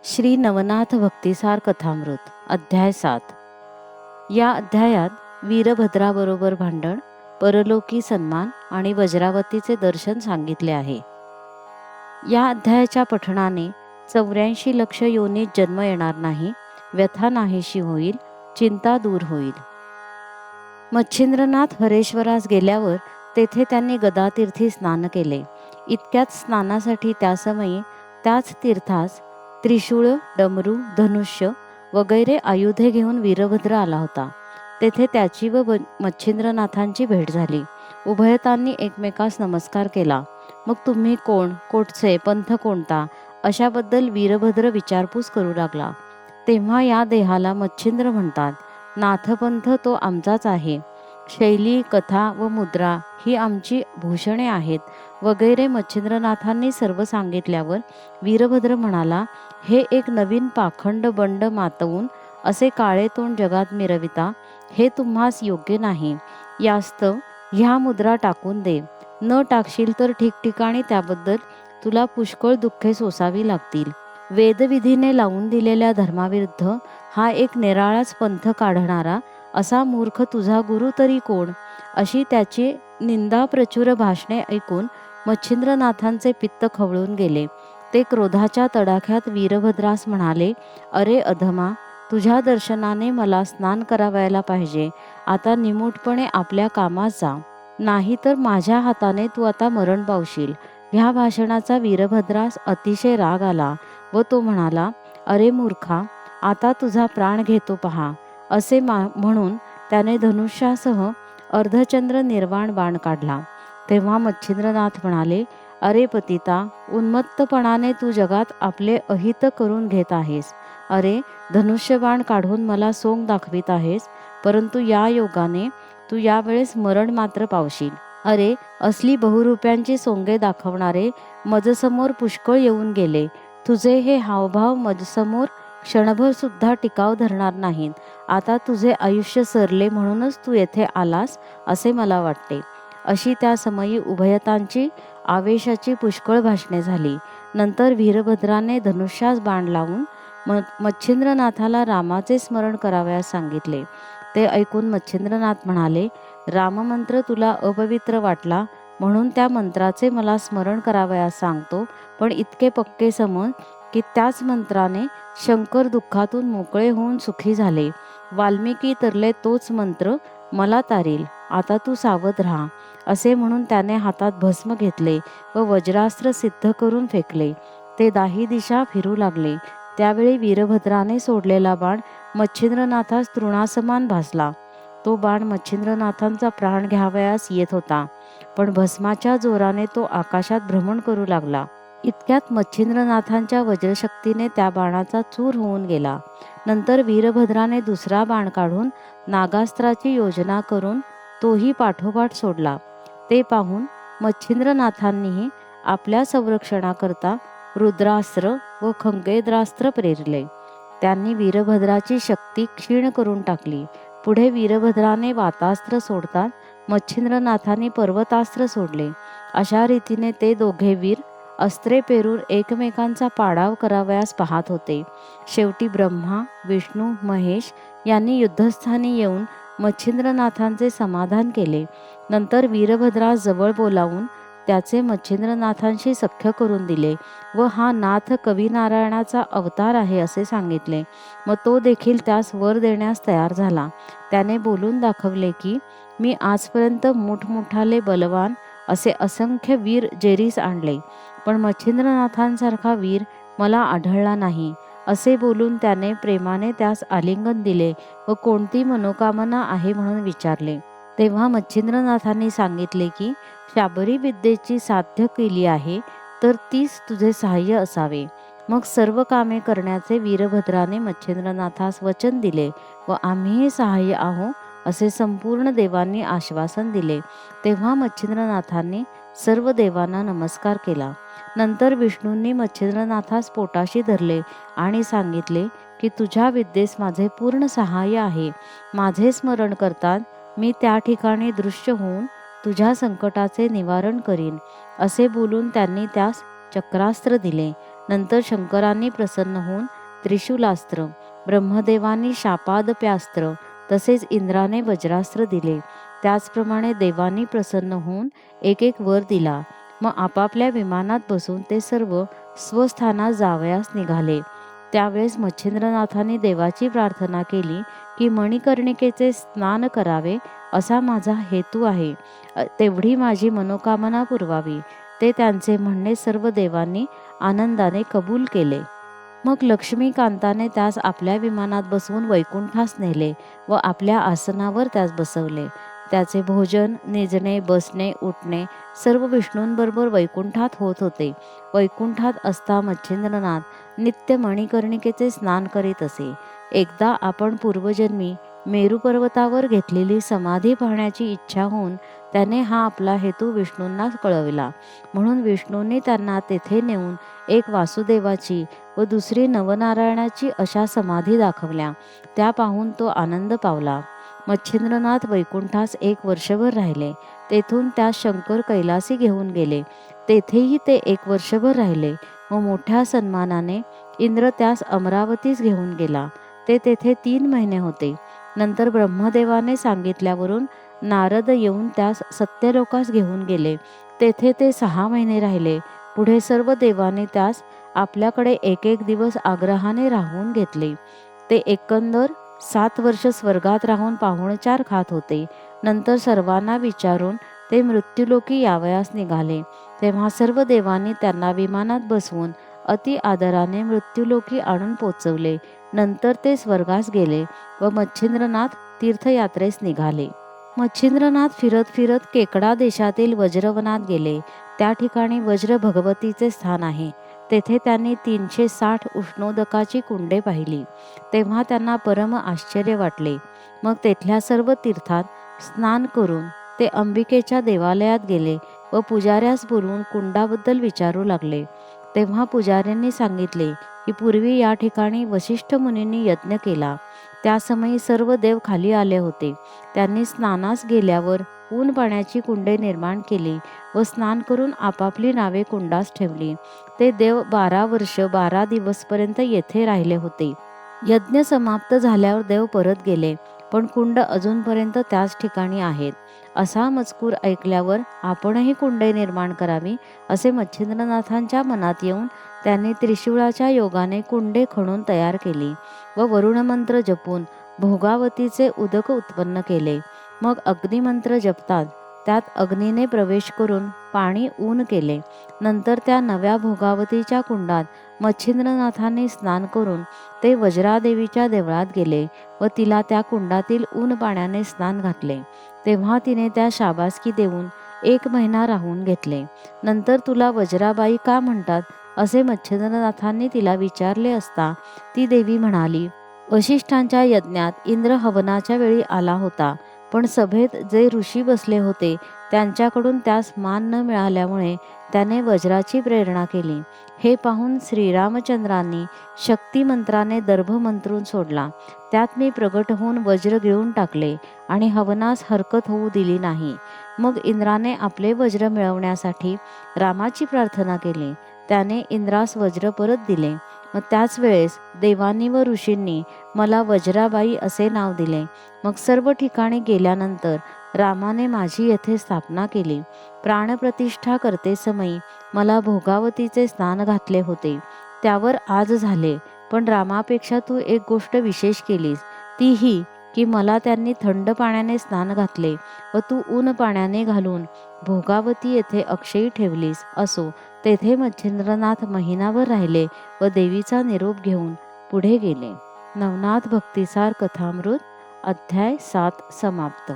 श्री नवनाथ भक्तिसार कथामृत अध्याय 7. या अध्यायात वीरभद्राबरोबर भांडण, परलोकी सन्मान आणि वज्रावतीचे दर्शन सांगितले आहे. या अध्यायाच्या पठणाने 84 लक्ष योनीत जन्म येणार नाही, व्यथा नाहीशी होईल, चिंता दूर होईल. मच्छिंद्रनाथ हरेश्वरास गेल्यावर तेथे त्यांनी गदातीर्थी स्नान केले. इतक्यात स्नानासाठी त्यासमयी त्याच तीर्थास त्रिशूळ, डमरू, धनुष्य वगैरे आयुधे घेऊन वीरभद्र आला होता. तेथे त्याची व मच्छिंद्रनाथांची भेट झाली. उभयतांनी एकमेकास नमस्कार केला. मग तुम्ही कोण, कोठचे, पंथ कोणता, अशाबद्दल वीरभद्र विचारपूस करू लागला. तेव्हा या देहाला मच्छिंद्र म्हणतात. नाथपंथ तो आमचाच आहे. शैली, कथा व मुद्रा ही आमची भूषणे आहेत वगैरे मच्छिंद्रनाथांनी सर्व सांगितल्यावर वीरभद्र म्हणाला, हे एक नवीन पाखंड बंड मातवून असे काळे तोंड जगात मिरविता, हे तुम्हास योग्य नाही. यास्तव ह्या मुद्रा टाकून दे. न टाकशील तर ठिकठिकाणी त्याबद्दल तुला पुष्कळ दुःखे सोसावी लागतील. वेदविधीने लावून दिलेल्या धर्माविरुद्ध हा एक निराळाच पंथ काढणारा असा मूर्ख तुझा गुरु तरी कोण? अशी त्याची निंदा प्रचुर भाषणे ऐकून मच्छिंद्रनाथांचे पित्त खवळून गेले. ते क्रोधाच्या तडाख्यात वीरभद्रास म्हणाले, अरे अधमा, तुझ्या दर्शनाने मला स्नान करावायला पाहिजे. आता निमूटपणे आपल्या कामात जा, नाही तर माझ्या हाताने तू आता मरण पावशील. ह्या भाषणाचा वीरभद्रास अतिशय राग आला व तो म्हणाला, अरे मूर्खा, आता तुझा प्राण घेतो पहा. असे म्हणून त्याने धनुष्यासह अर्धचंद्र निर्वाण बाण काढला. तेव्हा मच्छिंद्रनाथ म्हणाले, अरे पतिता, उन्मत्तपणाने तू जगात आपले अहित करून घेत आहेस. अरे, धनुष्यबाण काढून मला सोंग दाखवित आहेस, परंतु या योगाने तू यावेळेस मरण मात्र पावशील. अरे, असली बहुरूप्यांची सोंगे दाखवणारे मजसमोर पुष्कळ येऊन गेले. तुझे हे हावभाव मजसमोर क्षणभर सुद्धा टिकाव धरणार नाहीत. आता तुझे आयुष्य सरले म्हणूनच तू येथे आलास असे मला वाटते. अशी त्या समयी उभयतांची आवेशाची पुष्कळ भाषणे झाली. नंतर वीरभद्राने धनुष्यास बाण लावून मच्छिंद्रनाथाला रामाचे स्मरण करावयास सांगितले. ते ऐकून मच्छिंद्रनाथ म्हणाले, राममंत्र तुला अपवित्र वाटला म्हणून त्या मंत्राचे मला स्मरण करावयास सांगतो, पण इतके पक्के समज की त्याच मंत्राने शंकर दुःखातून मोकळे होऊन सुखी झाले. वाल्मिकी तरले तोच मंत्र मला तारील. आता तू सावध राहा. असे म्हणून त्याने हातात भस्म घेतले व वज्रास्त्र सिद्ध करून फेकले. ते दाही दिशा फिरू लागले. त्यावेळी वीरभद्राने सोडलेला बाण मच्छिंद्रनाथास तृणासमान भासला. तो बाण मच्छिंद्रनाथांचा प्राण घ्यावयास येत होता, पण भस्माच्या जोराने तो आकाशात भ्रमण करू लागला. इतक्यात मच्छिंद्रनाथांच्या वज्रशक्तीने त्या बाणाचा चूर होऊन गेला. नंतर वीरभद्राने दुसरा बाण काढून नागास्त्राची योजना करून तोही पाठोपाठ सोडला. ते पाहून मच्छिंद्रनाथांनीही आपल्या संरक्षणाकरता रुद्रास्त्र व खंगेद्रास्त्र प्रेरले. त्यांनी वीरभद्राची शक्ती क्षीण करून टाकली. पुढे वीरभद्राने वातास्त्र सोडतात मच्छिंद्रनाथांनी पर्वतास्त्र सोडले. अशा रीतीने ते दोघे वीर अस्त्रे पेरून एकमेकांचा पाडाव करावयास पाहत होते. शेवटी ब्रह्मा, विष्णू, महेश यांनी युद्धस्थानी येऊन मच्छिंद्रनाथांचे समाधान केले. नंतर वीरभद्रास जवळ बोलावून त्याचे मच्छिंद्रनाथांशी सख्य करून दिले व हा नाथ कविनारायणाचा अवतार आहे असे सांगितले. मग तो देखील त्यास वर देण्यास तयार झाला. त्याने बोलून दाखवले की मी आजपर्यंत मोठमोठाले बलवान असे असंख्य वीर जेरीस आणले, पण मच्छिंद्रनाथांसारखा वीर मला आढळला नाही. असे बोलून त्याने प्रेमाने त्यास आलिंगन दिले व कोणती मनोकामना आहे म्हणून विचारले. तेव्हा मच्छिंद्रनाथांनी सांगितले की शाबरी विद्येची साध्य केली आहे तर तीच तुझे सहाय्य असावे. मग सर्व कामे करण्याचे वीरभद्राने मच्छिंद्रनाथास वचन दिले व आम्हीही सहाय्य आहो असे संपूर्ण देवांनी आश्वासन दिले. तेव्हा मच्छिंद्रनाथांनी सर्व देवांना नमस्कार केला. नंतर विष्णूंनी मच्छिंद्रनाथास पोटाशी धरले आणि सांगितले की तुझ्या विद्येस माझे पूर्ण सहाय्य आहे. माझे स्मरण करतात मी त्या ठिकाणी दृश्य होऊन तुझ्या संकटाचे निवारण करीन. असे बोलून त्यांनी त्यास चक्रास्त्र दिले. नंतर शंकरांनी प्रसन्न होऊन त्रिशूलास्त्र, ब्रह्मदेवानी शापादप्यास्त्र, तसेच इंद्राने वज्रास्त्र दिले. त्याचप्रमाणे देवांनी प्रसन्न होऊन एक एक वर दिला. मग आपापल्या विमानात बसून ते सर्व स्वस्थानात जावयास निघाले. त्यावेळेस मच्छिंद्रनाथांनी देवाची प्रार्थना केली की मणिकर्णिकेचे स्नान करावे असा माझा हेतू आहे, तेवढी माझी मनोकामना पुरवावी. ते त्यांचे म्हणणे सर्व देवांनी आनंदाने कबूल केले. मग लक्ष्मीकांताने त्यास आपल्या विमानात बसवून वैकुंठास नेले व आपल्या आसनावर त्यास बसवले. त्याचे भोजन, निजणे, बसणे, उठणे सर्व विष्णूंबरोबर वैकुंठात होत होते. वैकुंठात असता मच्छिंद्रनाथ नित्य मणिकर्णिकेचे स्नान करीत असे. एकदा आपण पूर्वजन्मी मेरू पर्वतावर घेतलेली समाधी पाहण्याची इच्छा होऊन त्याने हा आपला हेतू विष्णूंना कळविला. म्हणून विष्णूंनी त्यांना तेथे नेऊन एक वासुदेवाची व दुसरी नवनारायणाची अशा समाधी दाखवल्या. त्या पाहून तो आनंद पावला. मच्छिंद्रनाथ वैकुंठास 1 वर्षभर राहिले. तेथून त्यास शंकर कैलासी घेऊन गेले. तेथेही ते 1 वर्षभर राहिले व मोठ्या सन्मानाने इंद्र त्यास अमरावतीस घेऊन गेला. ते तेथे 3 महिने होते. नंतर ब्रह्मदेवाने सांगितल्यावरून नारद येऊन त्यास सत्यलोकास घेऊन गेले. तेथे ते 6 महिने राहिले. पुढे सर्व देवांनी त्यास आपल्याकडे 1 दिवस आग्रहाने राहून घेतले. ते एकंदर 7 वर्ष स्वर्गात राहून पाहुणचार खात होते. नंतर सर्वांना विचारून ते मृत्युलोकी यावयास निघाले. तेव्हा सर्व देवांनी त्यांना विमानात बसवून अति आदराने मृत्युलोकी आणून पोचवले. नंतर ते स्वर्गास गेले व मच्छिंद्रनाथ तीर्थयात्रेस निघाले. मच्छिंद्रनाथ फिरत फिरत केकडा देशातील वज्रवनात गेले. त्या ठिकाणी वज्र भगवतीचे स्थान आहे. तेथे त्यांनी 360 उष्णोदकाची कुंडे पाहिली. तेव्हा त्यांना परम आश्चर्य वाटले. मग तेथल्या सर्व तीर्थात स्नान करून ते अंबिकेच्या देवालयात गेले व पुजाऱ्यास बोलवून कुंडाबद्दल विचारू लागले. तेव्हा पुजाऱ्यांनी सांगितले की पूर्वी या ठिकाणी वसिष्ठ मुनींनी यज्ञ केला. त्या समयी सर्व देव खाली आले होते. त्यांनी स्नानास गेल्यावर ऊन पाण्याची कुंडे निर्माण केली व स्नान करून आपापली नावे कुंडास ठेवली. ते देव 12 वर्ष 12 दिवसपर्यंत येथे राहिले होते. यज्ञ समाप्त झाल्यावर देव परत गेले, पण कुंड अजूनपर्यंत त्याच ठिकाणी आहेत. असा मजकूर ऐकल्यावर आपणही कुंडे निर्माण करावी असे मच्छिंद्रनाथांच्या मनात येऊन त्यांनी त्रिशूळाच्या योगाने कुंडे खणून तयार केली व वरुणमंत्र जपून भोगावतीचे उदक उत्पन्न केले. मग अग्निमंत्र जपतात त्यात अग्नीने प्रवेश करून पाणी ऊन केले. नंतर त्या नव्या भोगावतीच्या कुंडात मच्छिंद्रनाथांनी स्नान करून ते वज्रादेवीच्या देवळात गेले व तिला त्या कुंडातील ऊन पाण्याने स्नान घातले. तेव्हा तिने त्या शाबासकी देऊन 1 महिना राहून घेतले. नंतर तुला वज्राबाई का म्हणतात असे मच्छिंद्रनाथांनी तिला विचारले असता ती देवी म्हणाली, वशिष्ठांच्या यज्ञात इंद्र हवनाच्या वेळी आला होता, पण सभेत जे ऋषी बसले होते त्यांच्याकडून त्यास मान न मिळाल्यामुळे त्याने वज्राची प्रेरणा केली. हे पाहून श्रीरामचंद्रांनी शक्ती मंत्राने दर्भ मंत्रून सोडला. त्यात मी प्रगट होऊन वज्र गिळून टाकले आणि हवनास हरकत होऊ दिली नाही. मग इंद्राने आपले वज्र मिळवण्यासाठी रामाची प्रार्थना केली. त्याने इंद्रास वज्र परत दिले. मग त्याच वेळेस देवांनी व ऋषींनी मला वज्राबाई असे नाव दिले. मग सर्व ठिकाणी गेल्यानंतर रामाने माझी येथे स्थापना केली. प्राणप्रतिष्ठा करते समयी मला भोगावतीचे स्नान घातले होते. त्यावर आज झाले. पण रामापेक्षा तू एक गोष्ट विशेष केलीस, ती ही की मला त्यांनी थंड पाण्याने स्नान घातले व तू ऊन पाण्याने घालून भोगावती येथे अक्षयी ठेवलीस. असो, तेथे मच्छिंद्रनाथ महिनाभर राहिले व देवीचा निरोप घेऊन पुढे गेले. नवनाथ भक्तिसार कथामृत अध्याय 7 समाप्त.